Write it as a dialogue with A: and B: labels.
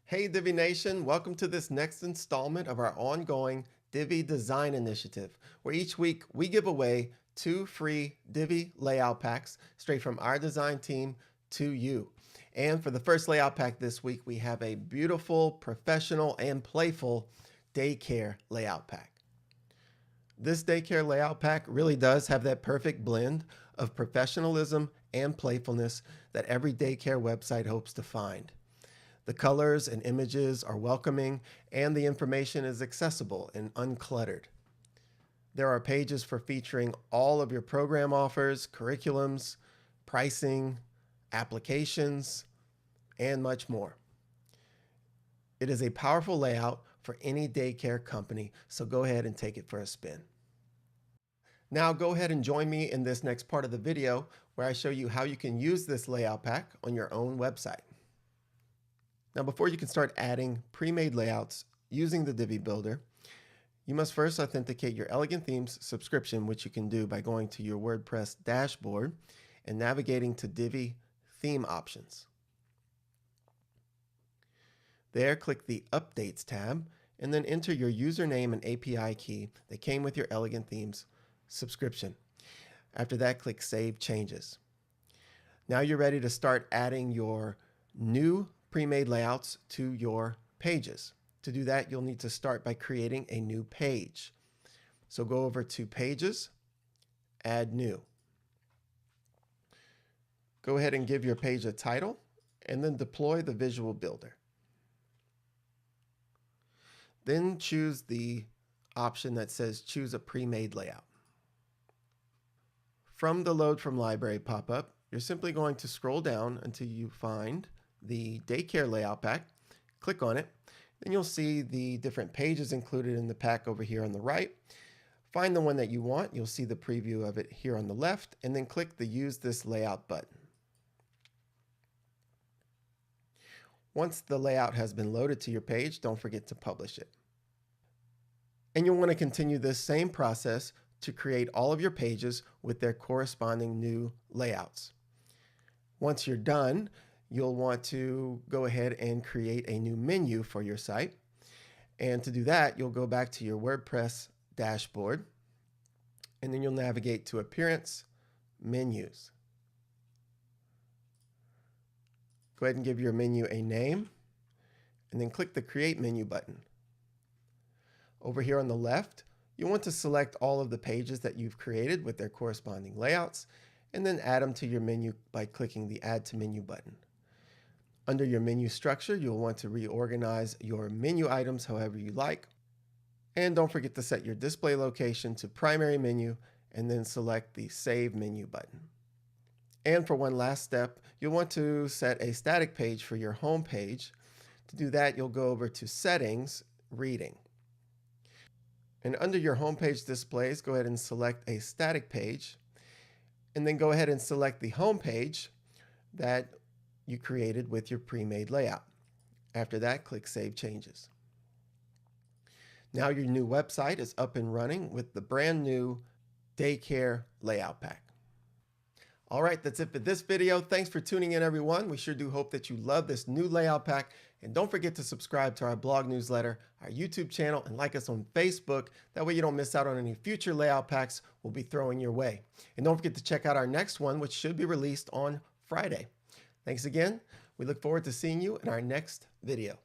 A: Hey Divi Nation, welcome to this next installment of our ongoing Divi Design Initiative, where each week we give away 2 free Divi Layout Packs straight from our design team to you. And for the first layout pack this week, we have a beautiful, professional, and playful Daycare layout pack. This Daycare layout pack really does have that perfect blend of professionalism and playfulness that every daycare website hopes to find. The colors and images are welcoming, and the information is accessible and uncluttered. There are pages for featuring all of your program offers, curriculums, pricing, applications, and much more. It is a powerful layout for any daycare company, so go ahead and take it for a spin. Now go ahead and join me in this next part of the video where I show you how you can use this layout pack on your own website. Now, before you can start adding pre-made layouts using the Divi Builder, you must first authenticate your Elegant Themes subscription, which you can do by going to your WordPress dashboard and navigating to Divi Theme Options. There, click the Updates tab and then enter your username and API key that came with your Elegant Themes subscription. After that, click Save Changes. Now you're ready to start adding your new pre-made layouts to your pages. To do that, you'll need to start by creating a new page. So go over to Pages, Add New. Go ahead and give your page a title, and then deploy the Visual Builder. Then choose the option that says Choose a Pre-Made Layout. From the Load from Library pop-up, you're simply going to scroll down until you find the Daycare layout pack. Click on it, then you'll see the different pages included in the pack over here on the right. Find the one that you want. You'll see the preview of it here on the left, and then click the Use This Layout button. Once the layout has been loaded to your page, don't forget to publish it. And you'll want to continue this same process to create all of your pages with their corresponding new layouts. Once you're done, you'll want to go ahead and create a new menu for your site. And to do that, you'll go back to your WordPress dashboard, and then you'll navigate to Appearance, Menus. Go ahead and give your menu a name, and then click the Create Menu button. Over here on the left, you want to select all of the pages that you've created with their corresponding layouts, and then add them to your menu by clicking the Add to Menu button. Under your menu structure, you'll want to reorganize your menu items however you like. And don't forget to set your display location to primary menu and then select the Save Menu button. And for one last step, you'll want to set a static page for your home page. To do that, you'll go over to Settings, Reading. And under your home page displays, go ahead and select a static page, and then go ahead and select the home page that you created with your pre-made layout. After that, click Save Changes. Now your new website is up and running with the brand new Daycare layout pack. All right, that's it for this video. Thanks for tuning in, everyone. We sure do hope that you love this new layout pack. And don't forget to subscribe to our blog newsletter, our YouTube channel, and like us on Facebook. That way you don't miss out on any future layout packs we'll be throwing your way. And don't forget to check out our next one, which should be released on Friday. Thanks again. We look forward to seeing you in our next video.